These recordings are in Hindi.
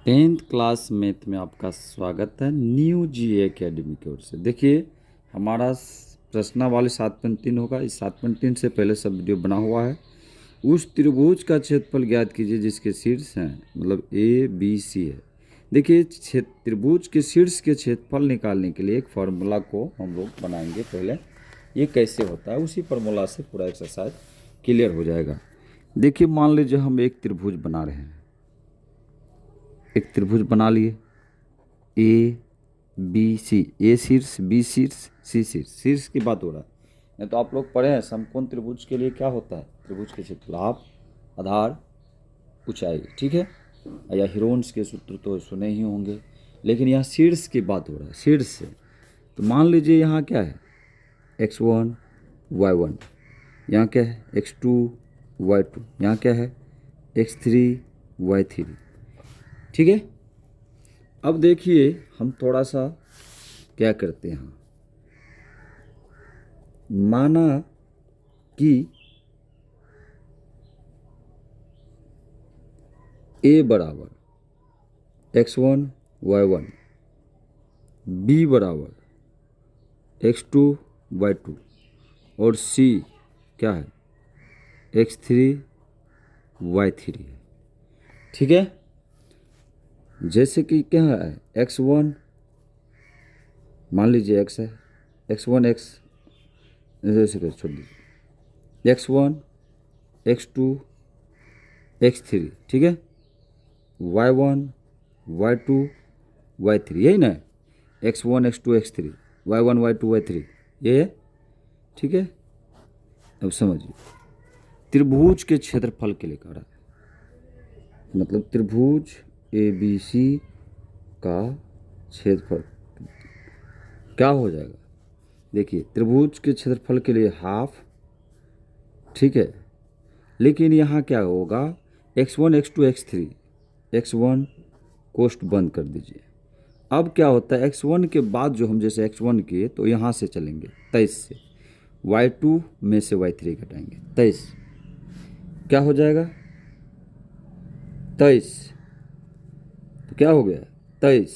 टेंथ क्लास मैथ में आपका स्वागत है न्यू जी एकेडमी की ओर से। देखिए हमारा प्रश्नावली 7.3 होगा। इस 7.3 से पहले सब वीडियो बना हुआ है। उस त्रिभुज का क्षेत्रफल ज्ञात कीजिए जिसके शीर्ष हैं, मतलब ए बी सी है। देखिए त्रिभुज के शीर्ष के क्षेत्रफल निकालने के लिए एक फार्मूला को हम लोग बनाएंगे। पहले ये कैसे होता है, उसी फार्मूला से पूरा एक्सरसाइज क्लियर हो जाएगा। देखिए मान लीजिए हम एक त्रिभुज बना रहे हैं। एक त्रिभुज बना लिए, ए बी सी, ए शीर्ष बी शीर्ष सी शीर्ष। शीर्ष की बात हो रहा है, नहीं तो आप लोग पढ़े हैं समकोण त्रिभुज के लिए क्या होता है, त्रिभुज के क्षेत्रफल आप आधार ऊंचाई, ठीक है, या हीरोन्स के सूत्र तो सुने ही होंगे, लेकिन यहाँ शीर्ष की बात हो रहा है, शीर्ष से। तो मान लीजिए यहाँ क्या है, x1 y1, यहाँ क्या है x2 y2, यहाँ क्या है x3 y3, ठीक है। अब देखिए हम थोड़ा सा क्या करते हैं, माना कि a बराबर x1 y1, b बराबर x2 y2 और c क्या है x3 y3 है, ठीक है। जैसे कि क्या है x1, मान लीजिए x है, x1 x, जैसे कि छोड़ दीजिए x1 x2 x3, ठीक है, y1 y2 y3, यही ना, x1 x2 x3 y1 y2 y3, ये है, ठीक है। अब समझिए त्रिभुज के क्षेत्रफल के लिए कह रहा है, मतलब त्रिभुज ए बी सी का क्षेत्रफल क्या हो जाएगा। देखिए त्रिभुज के क्षेत्रफल के लिए हाफ, ठीक है, लेकिन यहाँ क्या होगा x1 x2 x3, x1 कोष्ट बंद कर दीजिए। अब क्या होता है x1 के बाद जो हम जैसे x1 किए तो यहाँ से चलेंगे 23 से, y2 में से y3 घटाएंगे 23, क्या हो जाएगा 23, तो क्या हो गया 23,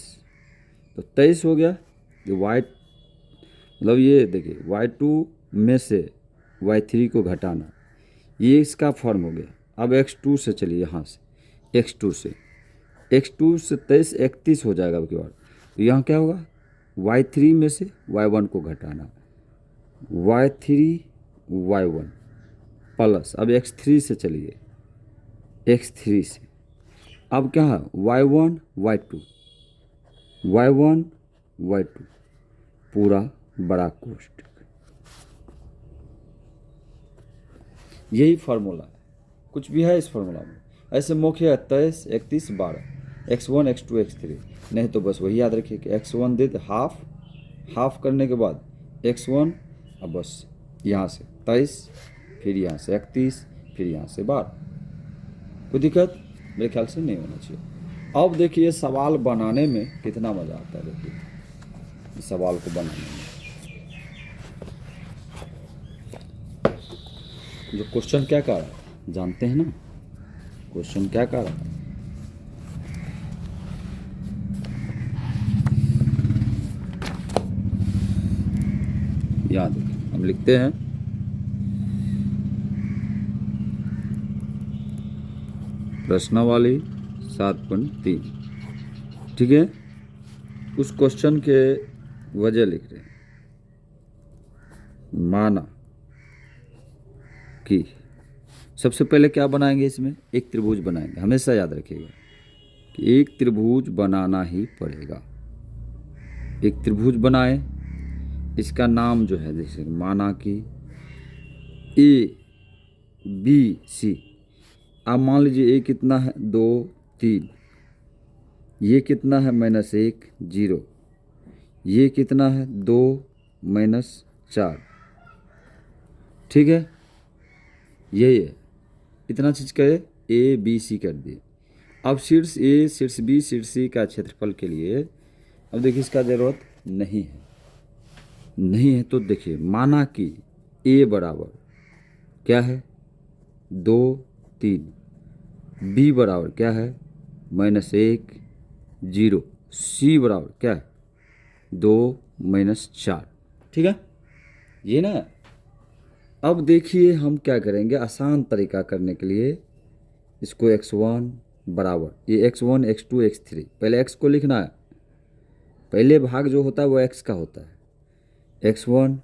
तो 23 हो गया। ये y मतलब ये देखिए y2 में से y3 को घटाना, ये इसका फॉर्म हो गया। अब x2 से चलिए, यहाँ से x2 से 23 31 हो जाएगा। अब की बार तो यहाँ क्या होगा y3 में से y1 को घटाना, y3 y1 प्लस, अब x3 से चलिए, x3 से अब क्या है y1 y2 पूरा बड़ा कोष्ठक, यही फार्मूला है, कुछ भी है इस फार्मूला में। ऐसे मुख्य है 23 31 12, x1 x2 x3, नहीं तो बस वही याद रखिए कि x1 दे हाफ, हाफ करने के बाद x1, अब बस यहाँ से 23, फिर यहाँ से 31, फिर यहाँ से 12। कोई दिक्कत मेरे ख्याल से नहीं होना चाहिए। अब देखिए सवाल बनाने में कितना मज़ा आता है। देखिए इस सवाल को बनाने में जो क्वेश्चन क्या कह रहा है जानते हैं ना, क्वेश्चन क्या कह रहा है, याद देखिए हम लिखते हैं प्रश्नावली 7.3, ठीक है। उस क्वेश्चन के वजह लिख रहे हैं, माना कि सबसे पहले क्या बनाएंगे, इसमें एक त्रिभुज बनाएंगे। हमेशा याद रखिएगा कि एक त्रिभुज बनाना ही पड़ेगा। एक त्रिभुज बनाए, इसका नाम जो है जैसे माना कि ए बी सी। अब मान लीजिए ए कितना है 2 3, ये कितना है -1 0, ये कितना है 2 -4, ठीक है, यही है। इतना चीज़ करे ए बी सी कर दिए। अब शीर्ष ए शीर्ष बी शीर्ष सी का क्षेत्रफल के लिए अब देखिए इसका ज़रूरत नहीं है, तो देखिए माना कि ए बराबर क्या है 2 3, बी बराबर क्या है -1 0, सी बराबर क्या है 2 माइनस 4। ठीक है ये ना। अब देखिए हम क्या करेंगे, आसान तरीका करने के लिए इसको x1 बराबर ये x1 x2 x3, पहले x को लिखना है, पहले भाग जो होता है वो x का होता है, x1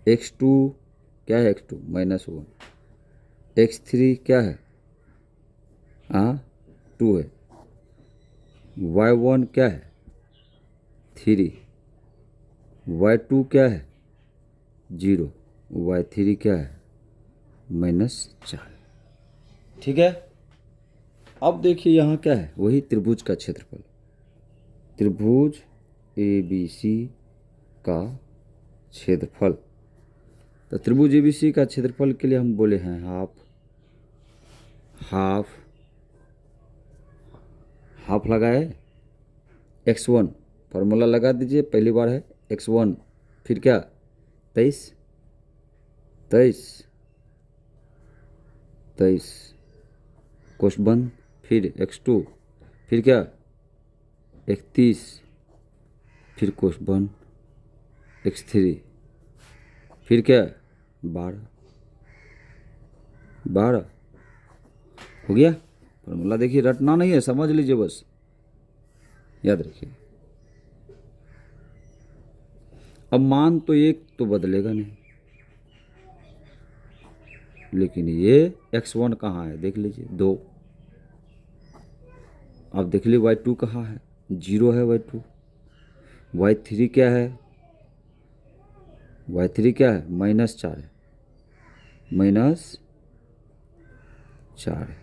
x2 क्या है x2 -1, x3 क्या है 2 है, y1 क्या है 3, y2 क्या है 0, y3 क्या है -4। ठीक है। अब देखिए यहाँ क्या है, वही त्रिभुज का क्षेत्रफल, त्रिभुज ABC का क्षेत्रफल। तो त्रिभुज ABC का क्षेत्रफल के लिए हम बोले हैं हाफ लगाए x1, फार्मूला लगा दीजिए, पहली बार है x1, फिर क्या 23 कोष्ठ बंद, फिर x2, फिर क्या 31, फिर कोष्ठ बंद x3, फिर क्या 12 हो गया। फॉर्मूला देखिए, रटना नहीं है, समझ लीजिए बस, याद रखिए। अब मान तो एक तो बदलेगा नहीं, लेकिन ये x1 कहाँ है देख लीजिए 2। अब देख लीजिए y2 कहाँ है 0 है y2, y3 क्या है -4 है, -4 है,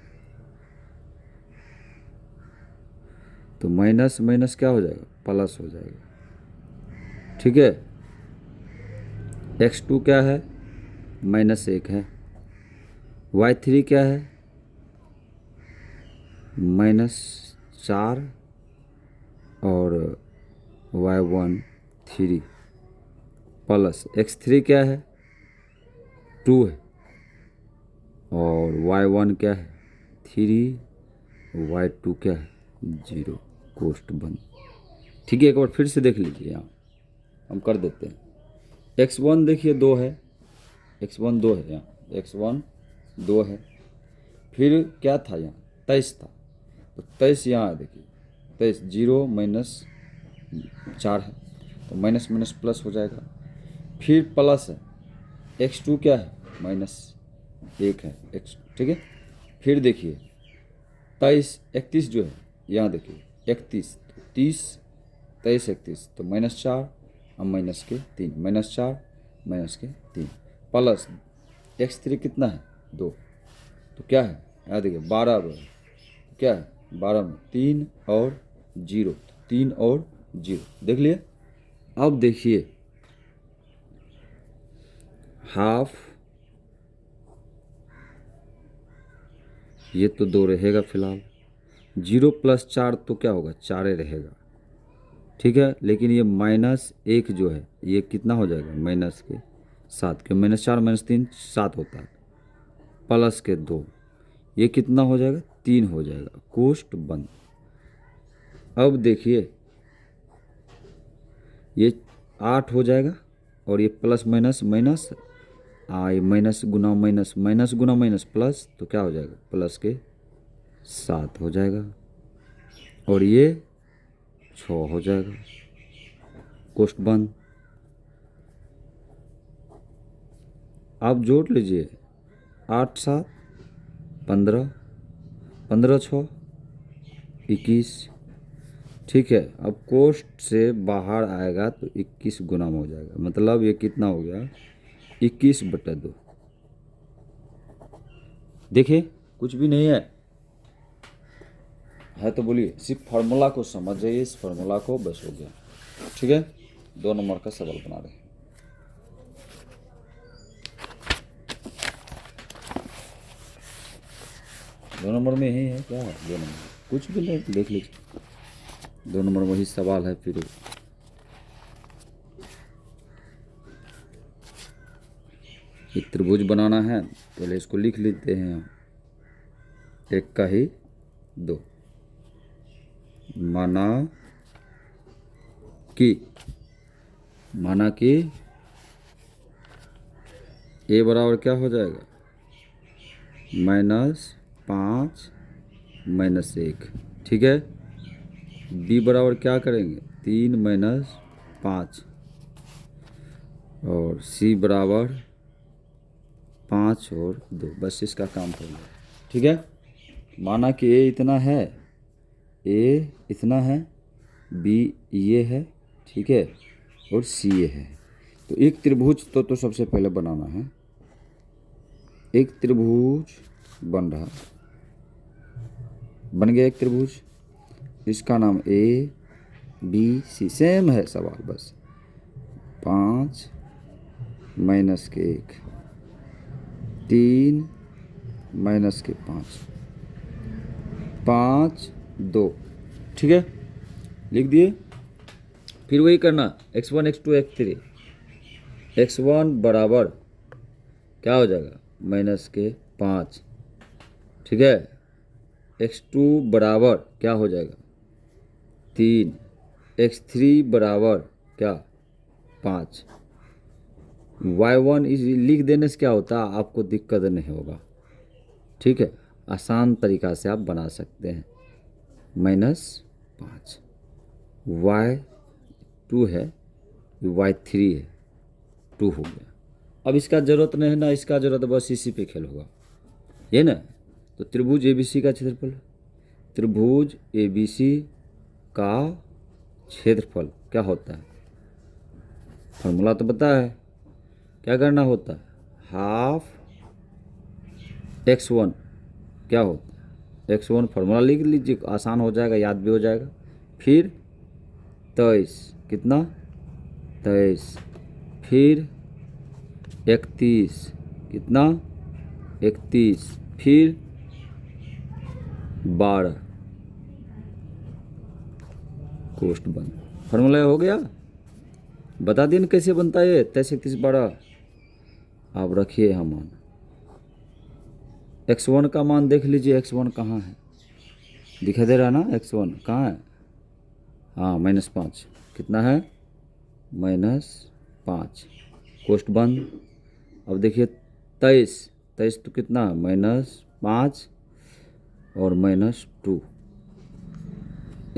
तो माइनस माइनस क्या हो जाएगा प्लस हो जाएगा। ठीक है। x2 क्या है -1 है, y3 क्या है -4 और y1 3 प्लस x3 क्या है 2 है और y1 क्या है 3, y2 क्या है 0, कोष्ठ बंद। ठीक है, एक बार फिर से देख लीजिए, यहाँ हम कर देते हैं। x1 देखिए 2 है, x1 2 है, यहाँ x1 2 है, फिर क्या था यहाँ 23 था, तो 23 यहाँ देखिए 23 0 -4 है, तो माइनस माइनस प्लस हो जाएगा, फिर प्लस है x2 क्या है -1 है x। ठीक है, फिर देखिए 23 31 जो है यहाँ देखिए 31 30 23 31, तो -4 और -3 -4 -3 प्लस x3 कितना है 2, तो क्या है यहाँ देखिए 12 में क्या है 12 में 3 और 0, 3 और 0 देख लिए। अब देखिए हाफ, ये तो 2 रहेगा फिलहाल, 0 + 4 तो क्या होगा 4 रहेगा। ठीक है, लेकिन ये -1 जो है ये कितना हो जाएगा -7, क्यों -4 -3 7 होता है, प्लस के 2 ये कितना हो जाएगा 3 हो जाएगा, कोष्ठ बंद। अब देखिए ये 8 हो जाएगा और ये प्लस माइनस माइनस, ये माइनस गुना माइनस माइनस गुना माइनस प्लस, तो क्या हो जाएगा प्लस के 7 हो जाएगा और ये 6 हो जाएगा, कोष्ठ बंद। आप जोड़ लीजिए 8 7 15, 15 6 21। ठीक है, अब कोष्ठ से बाहर आएगा तो 21 गुना में हो जाएगा, मतलब ये कितना हो गया 21/2। देखिए कुछ भी नहीं है तो बोलिए, सिर्फ फार्मूला को समझ जाइए, इस फार्मूला को, बस हो गया। ठीक है, 2 नंबर का सवाल बना रहे हैं। दो नंबर में यही है क्या है, 2 नंबर कुछ भी देख लीजिए, 2 नंबर वही सवाल है। फिर एक त्रिभुज बनाना है, पहले इसको लिख लेते हैं, एक का ही 2। माना कि ए बराबर क्या हो जाएगा, -5 -1, ठीक है। बी बराबर क्या करेंगे, 3 - 5, और सी बराबर 5 और 2, बस इसका काम कर लो, ठीक है। माना कि ए इतना है, ए इतना है, बी ये है, ठीक है, और सी ये है। तो एक त्रिभुज तो सबसे पहले बनाना है। एक त्रिभुज बन रहा, बन गया एक त्रिभुज, इसका नाम ए बी सी, सेम है सवाल, बस 5 - 1, 3 - 5, 5 2, ठीक है, लिख दिए। फिर वही करना, x1 x2 x3, x1 बराबर क्या हो जाएगा, -5, ठीक है। x2 बराबर क्या हो जाएगा, 3, x3 बराबर क्या, 5। y1 इस लिख देने से क्या होता है, आपको दिक्कत नहीं होगा, ठीक है। आसान तरीका से आप बना सकते हैं। -5, y2 है, y3 है, 2 हो गया। अब इसका ज़रूरत नहीं है ना, इसका ज़रूरत बस इसी पे खेल होगा, ये ना। तो त्रिभुज ABC का क्षेत्रफल, त्रिभुज ABC का क्षेत्रफल क्या होता है, फॉर्मूला तो पता है, क्या करना होता है, हाफ x1 क्या होता है, x1 फार्मूला लिख लीजिए, आसान हो जाएगा, याद भी हो जाएगा। फिर 23, कितना, 23, फिर 31, कितना, 31, फिर 12, कोष्ठ बंद। फार्मूला हो गया, बता दिन कैसे बनता है, 23 31 12। आप रखिए यहाँ मान, x1 का मान देख लीजिए, x1 कहाँ है, दिखाई दे रहा ना, x1 कहाँ है, हाँ -5, कितना है, -5, कोष्ठ बंद। अब देखिए 23 तो कितना, -5 और -2,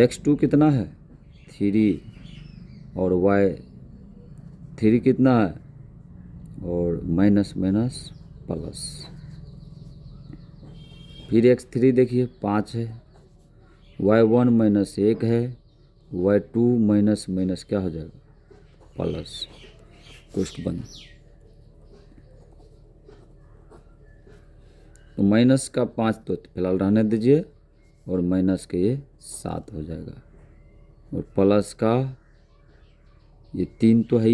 x2 कितना है, 3, और y3 कितना है, और माइनस प्लस। फिर x3 देखिए 5 है, y1 -1 है, y2 माइनस क्या हो जाएगा, प्लस, कोष्ठ बंद। तो माइनस का 5 तो फिलहाल रहने दीजिए, और माइनस के ये 7 हो जाएगा, और प्लस का ये 3 तो है,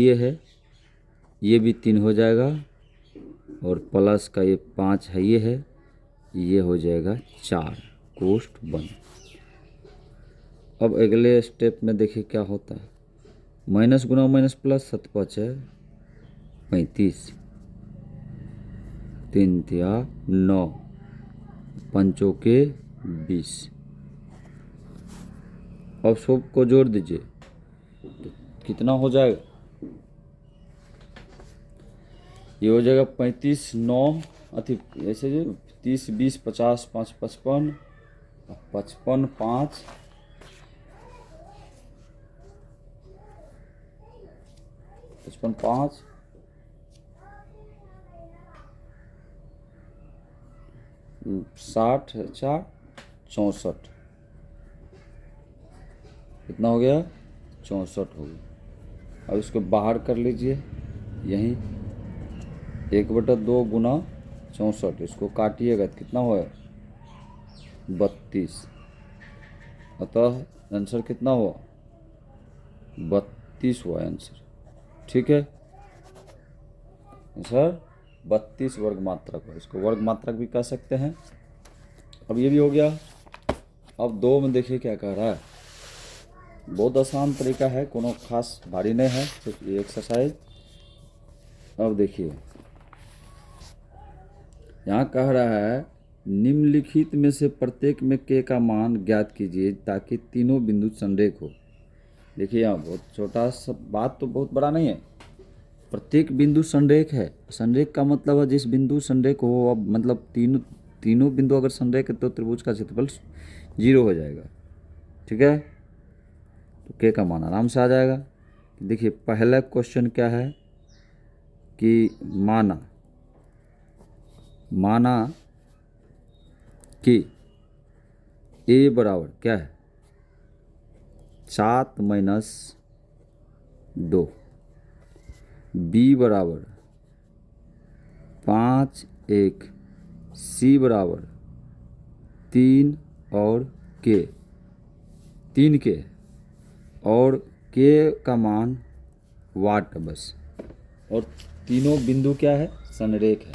ये भी 3 हो जाएगा, और प्लस का ये 5 है, ये हो जाएगा 4, कोष्ठ बंद। अब अगले स्टेप में देखिए क्या होता है, माइनस गुना माइनस प्लस, 7 5 है 35, 3 तिया 9, 5 के 20। अब सब को जोड़ दीजिए, तो कितना हो जाएगा, ये हो जाएगा 35 9 अति ऐसे जो 30 20 50 5 55 55 5 55 5 60 4 64, कितना हो गया, 64 हो गया। अब इसको बाहर कर लीजिए, यहीं 1/2 गुना 64, इसको काटिएगा तो कितना हुआ, 32। अतः आंसर कितना हुआ, 32 हुआ आंसर, ठीक है। आंसर 32 वर्ग मात्रक हुआ, इसको वर्ग मात्रक भी कह सकते हैं। अब ये भी हो गया। अब 2 में देखिए क्या कह रहा है, बहुत आसान तरीका है, कोनो खास भारी नहीं है, सिर्फ ये एक्सरसाइज। अब देखिए यहाँ कह रहा है निम्नलिखित में से प्रत्येक में के का मान ज्ञात कीजिए ताकि तीनों बिंदु संरेख हो। देखिए यहाँ बहुत छोटा सा बात, तो बहुत बड़ा नहीं है। प्रत्येक बिंदु संरेख है। संरेख का मतलब है जिस बिंदु संरेख हो, अब मतलब तीनों बिंदु अगर संरेख है तो त्रिभुज का क्षेत्रफल 0 हो जाएगा। ठीक है, तो के का मान आराम से आ जाएगा। देखिए पहला क्वेश्चन क्या है कि माना कि ए बराबर क्या है 7 - 2, बी बराबर 5 1, सी बराबर 3 और के 3 के, और के का मान वाट है बस। और तीनों बिंदु क्या है, संरेख है।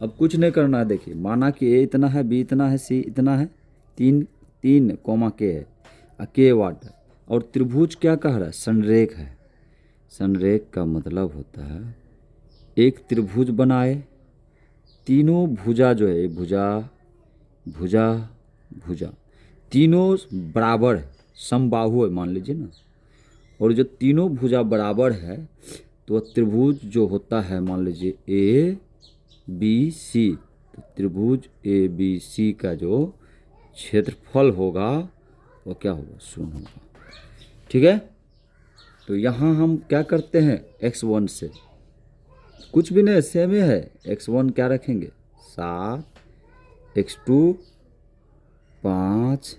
अब कुछ नहीं करना है। देखिए माना कि ए इतना है, बी इतना है, सी इतना है, 3 कोमा के है, के वाट है, और त्रिभुज क्या कह रहा है, संरेख है। संरेख का मतलब होता है एक त्रिभुज बनाए, तीनों भुजा जो है, भुजा भुजा भुजा तीनों बराबर है, समबाहु है मान लीजिए ना। और जो तीनों भुजा बराबर है तो त्रिभुज जो होता है, मान लीजिए ए बी सी, तो त्रिभुज ए बी सी का जो क्षेत्रफल होगा वो क्या होगा, 0 होगा। ठीक है, तो यहाँ हम क्या करते हैं, x1 से कुछ भी नहीं, सेम ही है। x1 क्या रखेंगे 7, x2 5,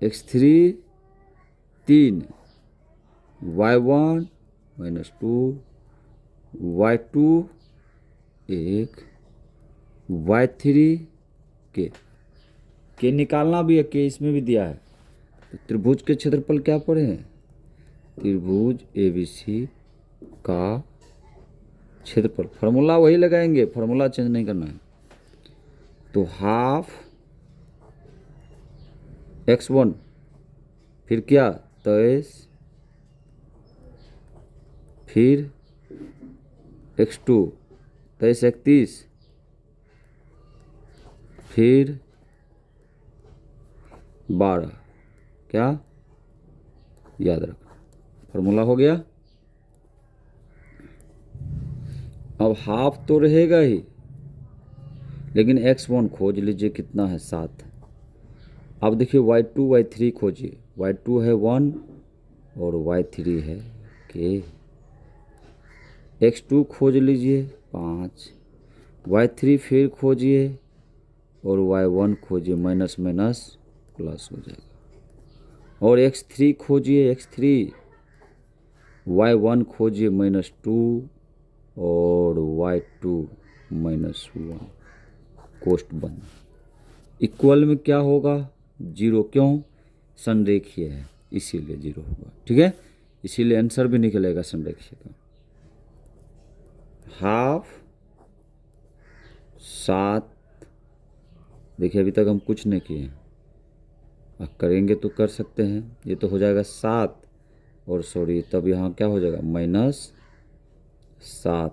x3 3, y1 -2, y2 1, y3 के निकालना भी है, के इसमें भी दिया है। तो त्रिभुज के क्षेत्रफल क्या पड़े हैं, त्रिभुज ABC का क्षेत्रफल, फार्मूला वही लगाएंगे, फार्मूला चेंज नहीं करना है। तो हाफ x1, फिर क्या 23, फिर x2 23 31, फिर 12, क्या याद रखना, फार्मूला हो गया। अब हाफ तो रहेगा ही, लेकिन x1 खोज लीजिए कितना है 7। अब देखिए y2 y3 खोजिए, y2 है 1 और y3 है के। x2 खोज लीजिए 5, y3 फिर खोजिए और y1 खोजिए, माइनस माइनस प्लस हो जाएगा। और x3 खोजिए, x3 y1 खोजिए -2 और y2 -1, कोष्ट बंद। इक्वल में क्या होगा 0, क्यों, संरेखीय है इसीलिए 0 होगा। ठीक है, इसीलिए आंसर भी निकलेगा संरेखीय का। हाफ 7, देखिए अभी तक हम कुछ नहीं किए हैं, अब करेंगे तो कर सकते हैं। ये तो हो जाएगा 7, और सॉरी तब यहाँ क्या हो जाएगा -7।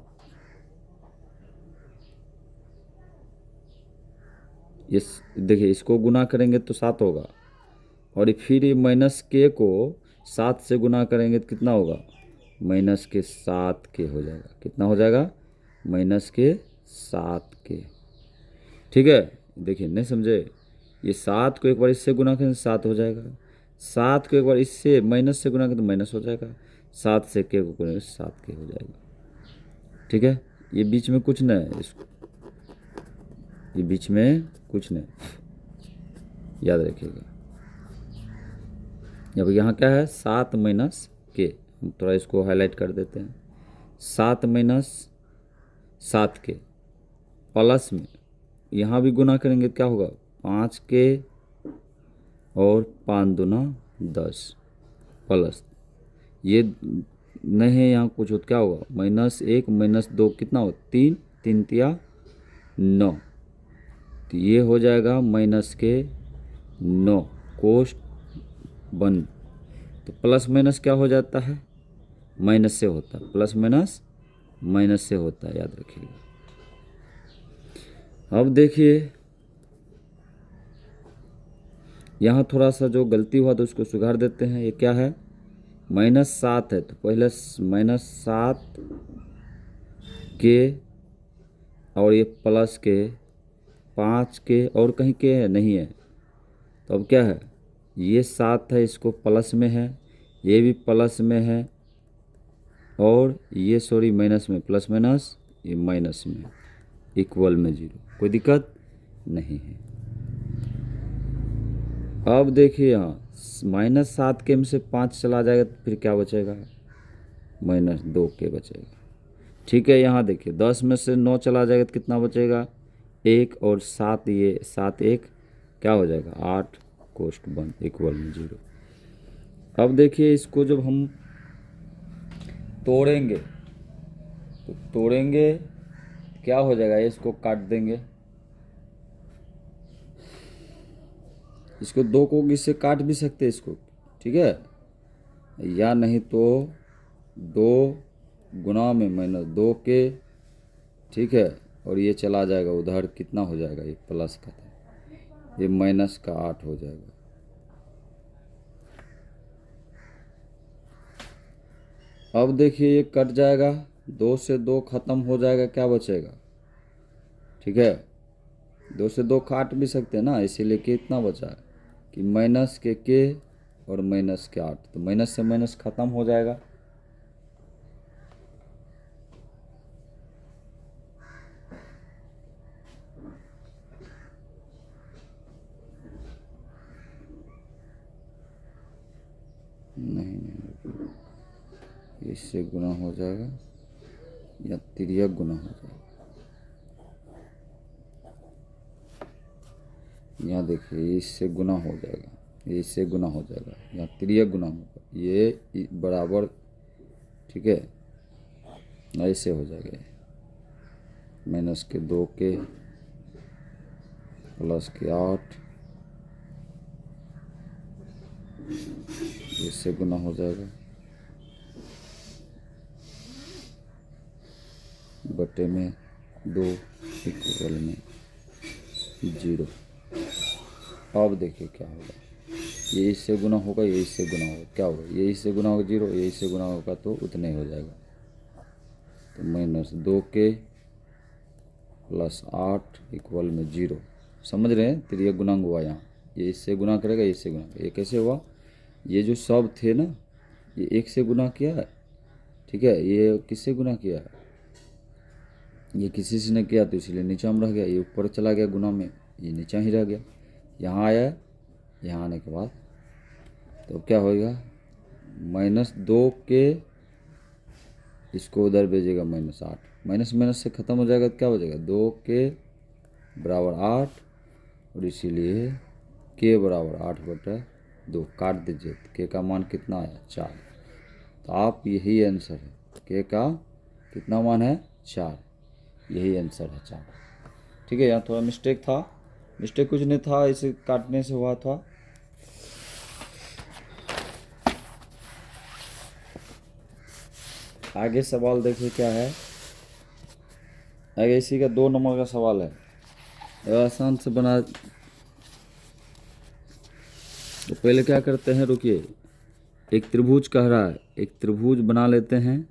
इस देखिए इसको गुना करेंगे तो 7 होगा, और फिर ये माइनस के को 7 से गुना करेंगे तो कितना होगा, -7 के हो जाएगा। कितना हो जाएगा, -7 के। ठीक है, देखिए नहीं समझे, ये 7 को एक बार इससे गुना करें तो 7 हो जाएगा, 7 को एक बार इससे माइनस से गुना करें तो माइनस हो जाएगा, 7 से के को करेंगे 7 के हो जाएगा। ठीक है, ये बीच में कुछ नहीं है, इसको ये बीच में कुछ नहीं, याद रखिएगा। अब यहाँ क्या है 7 माइनस के, हम थोड़ा इसको हाईलाइट कर देते हैं। 7 - 7 के प्लस में यहाँ भी गुना करेंगे क्या होगा 5 के, और 5 दूना 10 प्लस, ये नहीं है यहाँ कुछ, क्या होगा -1 -2 कितना हो 3, 3 तिया 9, तो ये हो जाएगा -9 कोष्ट बंद। तो प्लस माइनस क्या हो जाता है, माइनस से होता है, प्लस माइनस माइनस से होता है, याद रखिएगा। अब देखिए यहाँ थोड़ा सा जो गलती हुआ तो उसको सुधार देते हैं। ये क्या है, -7 है, तो पहले -7 के और ये प्लस के 5 के और कहीं के है नहीं है, तो अब क्या है, ये 7 है, इसको प्लस में है, ये भी प्लस में है, और ये सॉरी माइनस में, प्लस माइनस ये माइनस में, इक्वल में 0, कोई दिक्कत नहीं है। अब देखिए यहाँ -7 के में से 5 चला जाएगा तो फिर क्या बचेगा, -2 के बचेगा। ठीक है, यहाँ देखिए 10 में से 9 चला जाएगा तो कितना बचेगा, 1, और 7, ये 7 1 क्या हो जाएगा 8 कोष्ट 1 इक्वल में 0। अब देखिए इसको जब हम तोड़ेंगे तो क्या हो जाएगा, इसको काट देंगे, इसको 2 को इससे काट भी सकते हैं इसको, ठीक है, या नहीं तो 2 गुना में -2 के, ठीक है, और ये चला जाएगा उधर, कितना हो जाएगा, ये प्लस का था, ये माइनस का 8 हो जाएगा। अब देखिए ये कट जाएगा, 2 से 2 खत्म हो जाएगा, क्या बचेगा, ठीक है, 2 से 2 काट भी सकते हैं ना, इसीलिए कितना बचा है कि माइनस के और माइनस के 8, तो माइनस से माइनस खत्म हो जाएगा। नहीं, इससे गुना हो जाएगा या तिर्यक गुना हो जाएगा। यहाँ देखिए इससे गुना हो जाएगा, ये इससे गुना हो जाएगा, यहाँ तिर्यक गुना होगा, ये बराबर, ठीक है, ऐसे हो जाएगा, -2 के प्लस के 8, इससे गुना हो जाएगा, बटे में 2 इक्वल में 0। अब देखिए क्या होगा, ये इससे गुना होगा, ये इससे गुना होगा, क्या होगा, ये इससे गुना होगा 0, ये इससे गुना होगा तो उतने हो जाएगा, तो -2 के प्लस 8 इक्वल में 0। समझ रहे हैं, तिर्यक गुणांक हुआ यहाँ, ये इससे गुना करेगा, ये इससे गुना, ये कैसे हुआ, ये जो सब थे ना, ये 1 से गुना किया है, ठीक है, ये किससे गुना किया है, ये किसी से नहीं किया, तो इसलिए नीचा में रह गया, ये ऊपर चला गया गुना में, ये नीचा ही रह गया, यहाँ आया, यहाँ आने के बाद तो क्या होगा, -2 के, इसको उधर भेजेगा -8, माइनस माइनस से ख़त्म हो जाएगा तो क्या हो जाएगा, 2 के बराबर 8, और इसीलिए के बराबर 8/2 काट दीजिए, तो के का मान कितना आया 4, तो आप यही आंसर है, के का कितना मान है 4, यही आंसर है 4। ठीक है, यहाँ थोड़ा मिस्टेक था, मिस्टेक कुछ नहीं था, इसे काटने से हुआ था। आगे सवाल देखिए क्या है, आगे इसी का 2 नंबर का सवाल है, आसान से बना। तो पहले क्या करते हैं, रुकिए, एक त्रिभुज कह रहा है, एक त्रिभुज बना लेते हैं,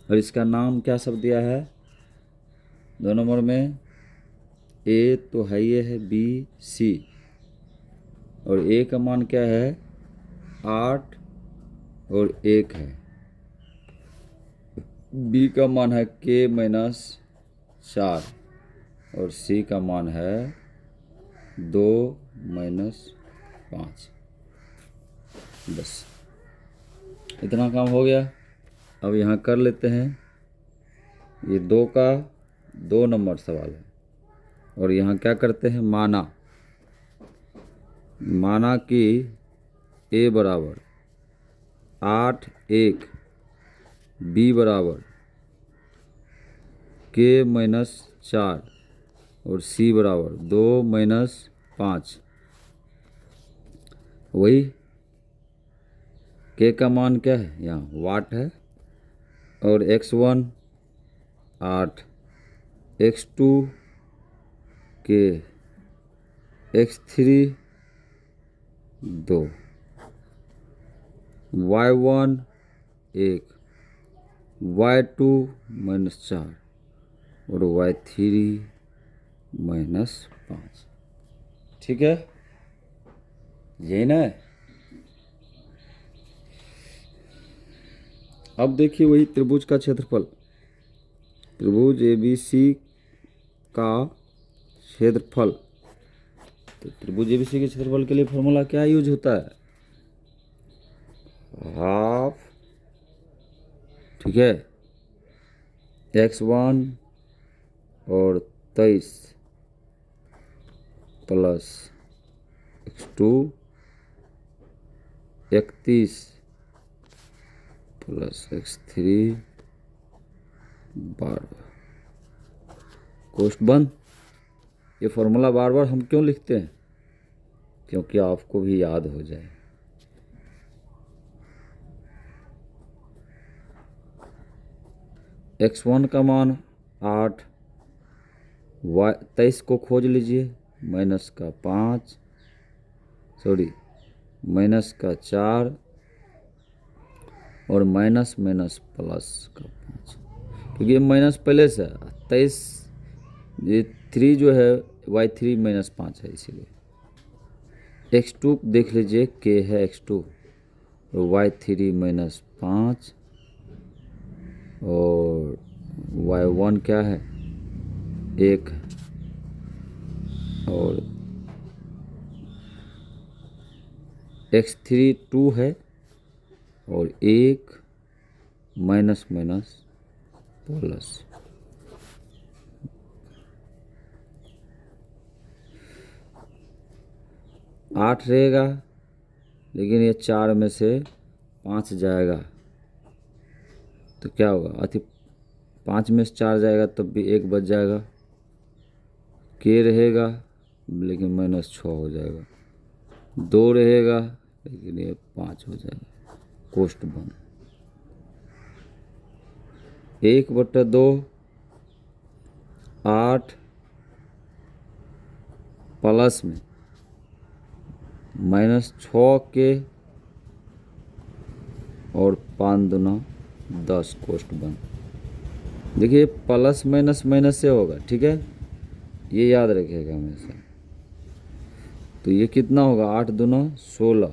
और इसका नाम क्या सब दिया है 2 नंबर में, ए तो है ये है, बी सी, और ए का मान क्या है 8 और 1 है, बी का मान है k - 4 और सी का मान है 2 - 5। बस इतना काम हो गया। अब यहाँ कर लेते हैं, ये 2 का 2 नंबर सवाल है, और यहाँ क्या करते हैं, माना कि a बराबर 8 1, b बराबर k - 4 और c बराबर 2 - 5। वही k का मान क्या है, यहाँ वाट है, और x1 8, x2 k x3 2, y1 1, y2 -4 और y3 -5। ठीक है, यही ना है। अब देखिए वही त्रिभुज का क्षेत्रफल, त्रिभुज ABC का क्षेत्रफल। तो त्रिभुज ABC के क्षेत्रफल के लिए फॉर्मूला क्या यूज होता है? हाफ, ठीक है, x1 और 23 प्लस x2 31 प्लस x3 12। कोष्ठ बंद। ये फॉर्मूला बार बार हम क्यों लिखते हैं? क्योंकि आपको भी याद हो जाए। x1 का मान 8, y23 को खोज लीजिए, माइनस का 5, सॉरी माइनस का 4 और माइनस माइनस प्लस का 5, क्योंकि ये माइनस पहले से 23, ये 3 जो है y3 -5 है, इसीलिए। x2 देख लीजिए, k है x2 और y3 -5 और y1 क्या है 1 और x3 2 है और 1 माइनस माइनस प्लस। आठ रहेगा, लेकिन ये 4 में से 5 जाएगा तो क्या होगा? अति 5 में से 4 जाएगा तब भी 1 बच जाएगा। k रहेगा लेकिन -6 हो जाएगा। 2 रहेगा लेकिन ये 5 हो जाएगा। कोष्ठ बंद। 1/2 8 प्लस में -6 के और 5 दूना 10, कोष्ठ बंद। देखिए प्लस माइनस माइनस से होगा, ठीक है, ये याद रखिएगा हमेशा। तो ये कितना होगा? 8 दूना 16,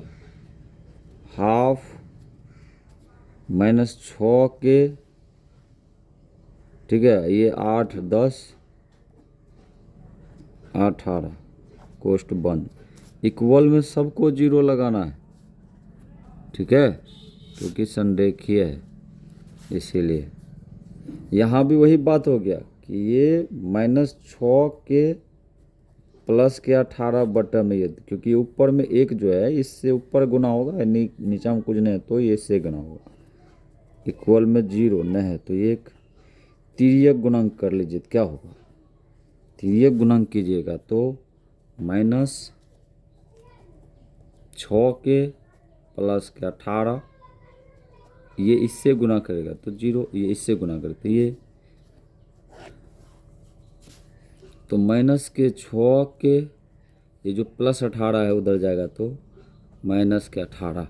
हाफ -6 के, ठीक है, ये 8 10 18, कोष्ठ बंद। इक्वल में सबको 0 लगाना है, ठीक है, क्योंकि संरेखीय है, इसीलिए। यहाँ भी वही बात हो गया कि ये -6 के प्लस के 18 बटा में ये, क्योंकि ऊपर में 1 जो है इससे ऊपर गुना होगा, नीचा में कुछ नहीं है तो ये इससे गुना होगा। इक्वल में 0 न है तो ये एक तिर्यक गुणांक कर लीजिए, क्या होगा? तिर्यक गुणांक कीजिएगा तो -6 के प्लस के 18, ये इससे गुना करेगा तो 0, ये इससे गुना करते ये, तो माइनस के 6 के, ये जो प्लस 18 है उधर जाएगा तो माइनस के 18,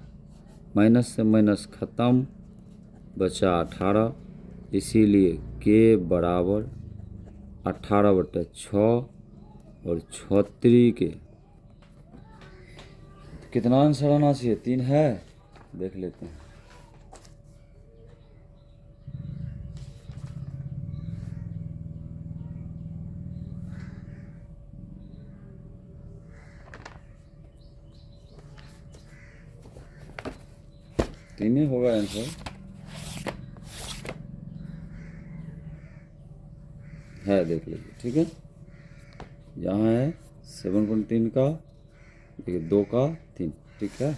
माइनस से माइनस खत्म, बचा 18, इसीलिए k बराबर 18/6 और 36 के कितना आंसर आना चाहिए? 3 है, देख लेते हैं। तीन ही होगा आंसर, है, देख लीजिए, ठीक है। यहाँ है 7.3 का, देखिए 2 का 3, ठीक है,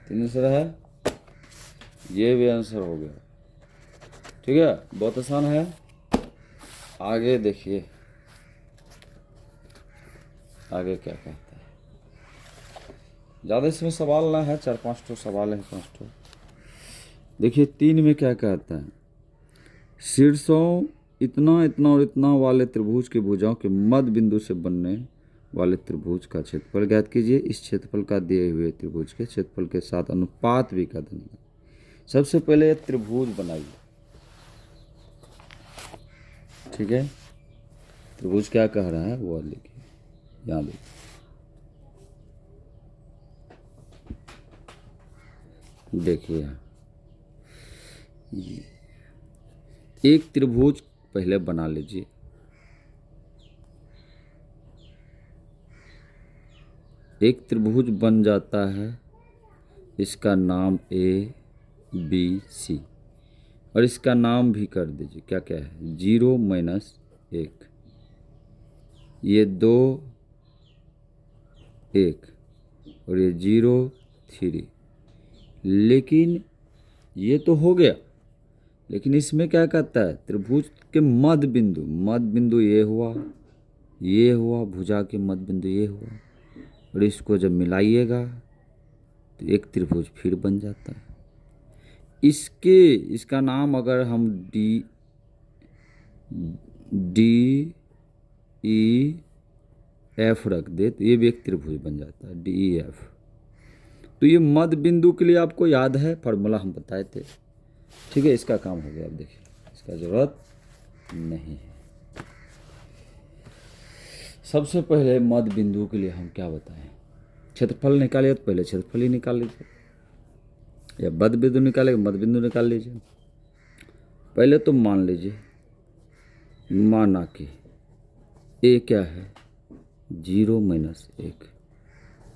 3 आंसर है, ये भी आंसर हो गया, ठीक है, बहुत आसान है। आगे देखिए, आगे क्या कहता है। ज़्यादा इसमें सवाल ना है, 4-5 ठो सवाल है, 5 ठो। देखिए 3 में क्या कहता है? शीर्षों इतना इतना और इतना वाले त्रिभुज के भुजाओं के मध्य बिंदु से बनने वाले त्रिभुज का क्षेत्रफल ज्ञात कीजिए। इस क्षेत्रफल का दिए हुए त्रिभुज के क्षेत्रफल के साथ अनुपात भी कर देंगे। सबसे पहले ये त्रिभुज बनाइए, ठीक है। त्रिभुज क्या कह रहा है वो लिखिए, यहाँ देखिए। देखिए यहाँ एक त्रिभुज पहले बना लीजिए। एक त्रिभुज बन जाता है, इसका नाम ABC, और इसका नाम भी कर दीजिए, क्या क्या है, 0 - 1, ये 2 1 और ये 0 3। लेकिन ये तो हो गया, लेकिन इसमें क्या कहता है, त्रिभुज के मध्य बिंदु ये हुआ, भुजा के मध्य बिंदु ये हुआ, और इसको जब मिलाइएगा तो एक त्रिभुज फिर बन जाता है। इसका नाम अगर हम D E F रख दे तो ये भी एक त्रिभुज बन जाता है, DEF। तो ये मध्य बिंदु के लिए आपको याद है, फॉर्मूला हम बताए थे, ठीक है। इसका काम हो गया। अब देखिए, इसका जरूरत नहीं है। सबसे पहले मध्य बिंदु के लिए हम क्या बताएं, क्षेत्रफल निकालिए। तो पहले क्षेत्रफल ही निकाल लीजिए, या मध्य बिंदु निकालेगा, मध्य बिंदु निकाल लीजिए। पहले तो मान लीजिए, माना कि A क्या है, 0 - 1,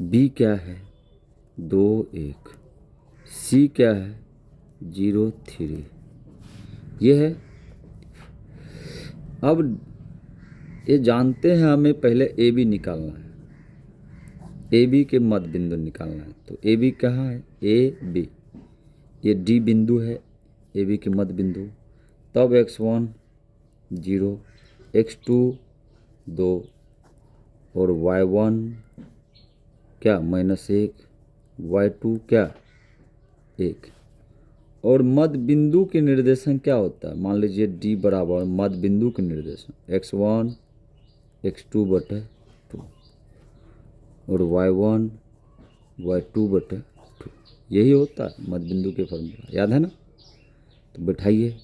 B क्या है, 2 1, C क्या है, 0 3, ये है। अब ये जानते हैं हमें पहले AB निकालना है, AB के मध्य बिंदु निकालना है। तो AB कहाँ है, AB, ये D बिंदु है, AB के मध्य बिंदु। तब x1 0, x2 2 और y1 क्या -1, y2 क्या 1। और मध्य बिंदु के निर्देशन क्या होता है, मान लीजिए D बराबर मध्य बिंदु के निर्देशन x1 x2/2 और y1 y2/2, यही होता है मध्य बिंदु के फॉर्मूला, याद है ना। तो बैठाइए,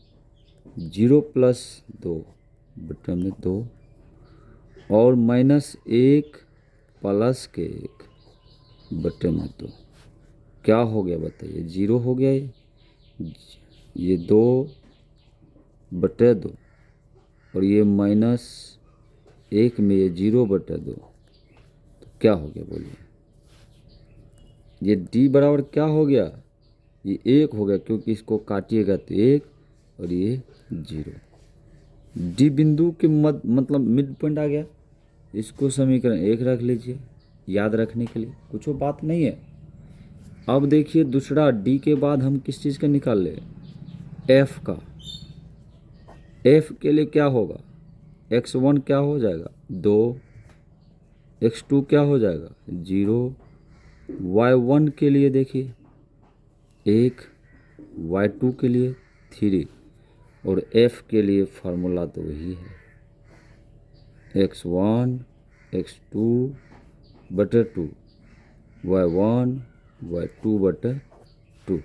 0 + 2 बटे में 2 और -1 + 1 बटे में 2, क्या हो गया बताइए, 0 हो गया। ये 2/2 और ये -1 में ये 0/2, तो क्या हो गया बोलिए, ये D बराबर क्या हो गया, ये 1 हो गया, क्योंकि इसको काटिएगा तो 1 और ये 0। D बिंदु के मतलब मिड पॉइंट आ गया। इसको समीकरण 1 रख लीजिए, याद रखने के लिए, कुछ बात नहीं है। अब देखिए दूसरा, D के बाद हम किस चीज़ का निकाल ले, F का। F के लिए क्या होगा, x1 क्या हो जाएगा, 2, x2 क्या हो जाएगा, 0, y1 के लिए देखिए 1, y2 के लिए 3, और F के लिए फार्मूला तो वही है, x1 x2/2 y1 y2/2।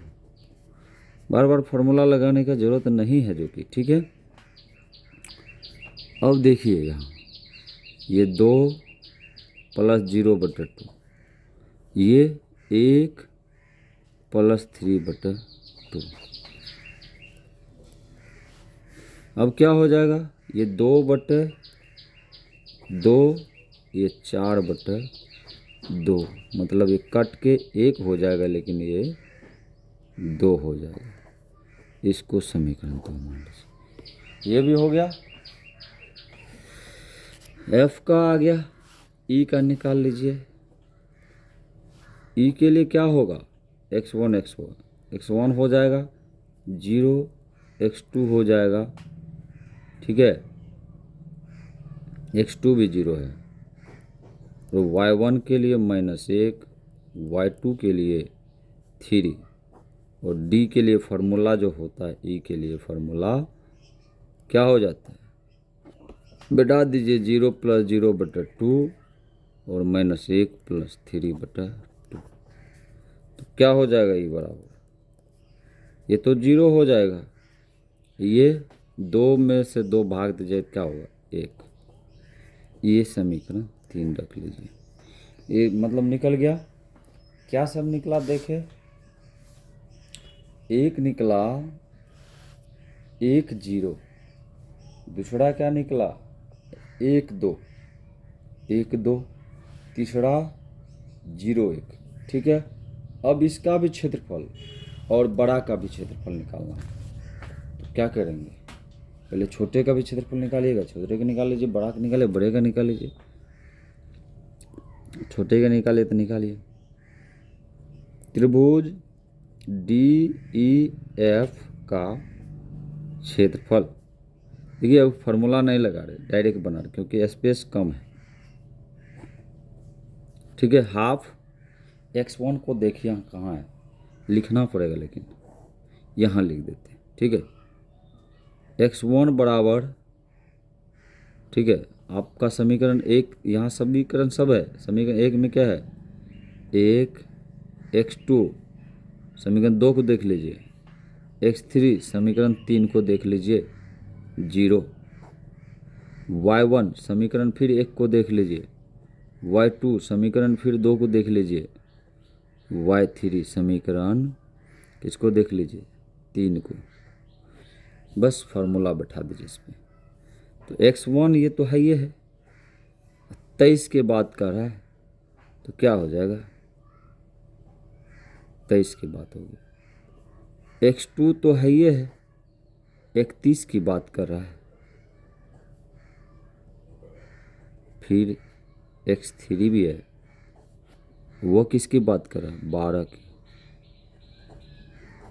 बार बार फार्मूला लगाने का ज़रूरत नहीं है, जो कि ठीक है। अब देखिए यहाँ, ये 2 + 0/2, ये 1 + 3/2। अब क्या हो जाएगा, ये 2/2, ये 4/2, मतलब ये कट के 1 हो जाएगा, लेकिन ये 2 हो जाएगा। इसको समीकरण 2 मान लीजिए। ये भी हो गया, F का आ गया, E का निकाल लीजिए। E के लिए क्या होगा, x1 हो जाएगा 0, x2 हो जाएगा, ठीक है, x2 भी 0 है। तो y1 के लिए -1, y2 के लिए 3, और D के लिए फार्मूला जो होता है, E के लिए फार्मूला क्या हो जाता है, बैठा दीजिए, 0 + 0/2 और -1 + 3/2। तो क्या हो जाएगा ये बराबर, ये तो 0 हो जाएगा। ये 2 में से 2 भाग दीजिए, क्या होगा 1। ये समीकरण 3 रख लीजिए। ये मतलब निकल गया। क्या सब निकला देखे, एक निकला 1 0, दूसरा क्या निकला 1 2, 1 2, तीसरा 0 1। ठीक है, अब इसका भी क्षेत्रफल और बड़ा का भी क्षेत्रफल निकालना है। तो क्या करेंगे, पहले छोटे का भी क्षेत्रफल निकालिएगा, छोटे का निकाल लीजिए, बड़ा का निकालिए, बड़े का निकाल लीजिए। छोटे का निकालिए तो निकालिए। त्रिभुज DEF का क्षेत्रफल, देखिए अब फॉर्मूला नहीं लगा रहे, डायरेक्ट बना रहे क्योंकि स्पेस कम है। ठीक है, हाफ x1 को देखिए यहाँ कहाँ है, लिखना पड़ेगा, लेकिन यहाँ लिख देते हैं। ठीक है, x1 बराबर, ठीक है, आपका समीकरण 1, यहाँ समीकरण सब है। समीकरण 1 में क्या है 1, x2 समीकरण 2 को देख लीजिए, x3 समीकरण 3 को देख लीजिए 0, y1 समीकरण फिर 1 को देख लीजिए, y2 समीकरण फिर 2 को देख लीजिए, y3 समीकरण किसको देख लीजिए 3 को। बस फार्मूला बैठा दीजिए इसमें। तो x1 ये तो है, ये है 23 के बाद का रहा है, तो क्या हो जाएगा 23 की बात होगी। x2 तो है, ये है 31 की बात कर रहा है। फिर x3 भी है, वो किसकी बात कर रहा है 12 की,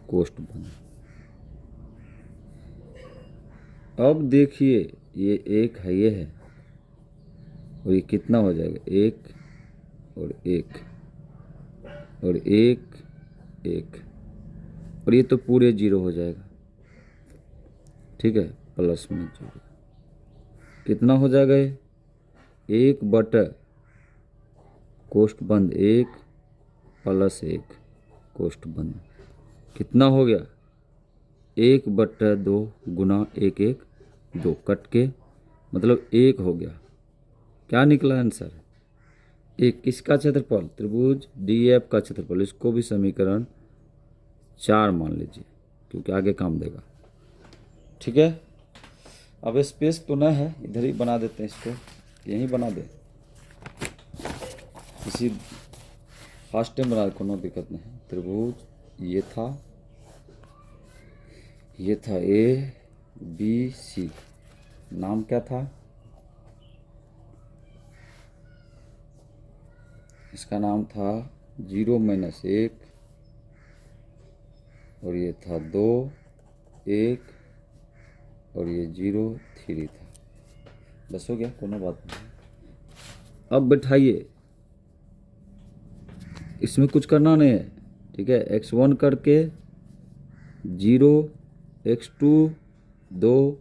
कोष्ठ बंद। अब देखिए ये 1 है, ये है, और ये कितना हो जाएगा 1 और 1 और 1 1, और ये तो पूरे 0 हो जाएगा। ठीक है, प्लस में 0 कितना हो जाएगा, 1 बटा कोष्ठ बंद 1 + 1 कोष्ठ बंद, कितना हो गया 1/2 गुना 1 1 2, कट के मतलब 1 हो गया। क्या निकला आंसर, एक किसका क्षेत्रफल, त्रिभुज DEF का क्षेत्रफल। इसको भी समीकरण 4 मान लीजिए क्योंकि आगे काम देगा। ठीक है, अब स्पेस तो न है, इधर ही बना देते हैं इसको, यहीं बना दे, इसी फर्स्ट टाइम बना, कोनो दिक्कत नहीं। त्रिभुज ये था ABC, नाम क्या था इसका, नाम था 0 - 1, और ये था 2 1, और ये 0 3 था। बस हो गया, कोनो बात नहीं। अब बैठाइए, इसमें कुछ करना नहीं है। ठीक है, x1 करके 0, x2 2,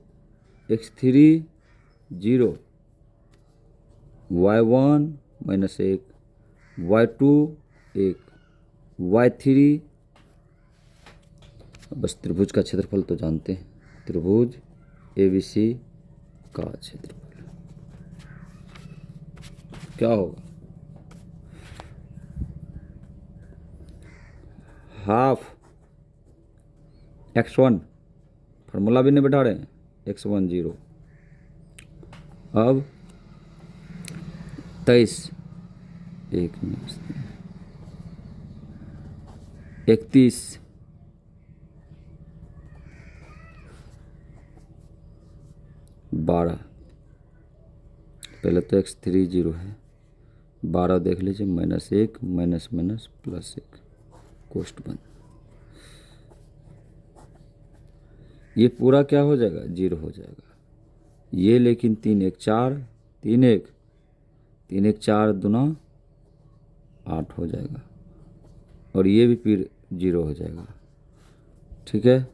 x3 0, y1 -1, y2 1, y3, बस त्रिभुज का क्षेत्रफल तो जानते हैं, त्रिभुज ABC का क्षेत्रफल क्या होगा, हाफ x1, फार्मूला भी नहीं बैठा रहे हैं, x1 0, अब 23 1 में 31 12, पहले तो x3 0 है, 12 देख लीजिए, -1 +1 कोष्ठ बंद, ये पूरा क्या हो जाएगा 0 हो जाएगा। ये लेकिन 3 1 4, 3 1 3 1 4 दूना 8 हो जाएगा, और ये भी फिर 0 हो जाएगा। ठीक है,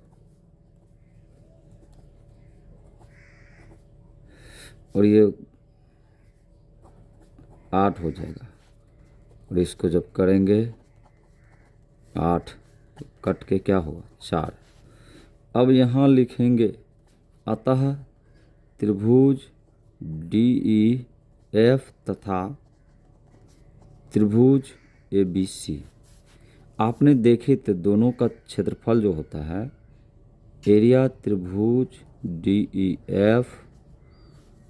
और ये 8 हो जाएगा। और इसको जब करेंगे 8 तो कट के क्या होगा 4। अब यहाँ लिखेंगे अतः त्रिभुज DEF तथा त्रिभुज ABC। आपने देखे तो दोनों का क्षेत्रफल जो होता है, एरिया त्रिभुज DEF,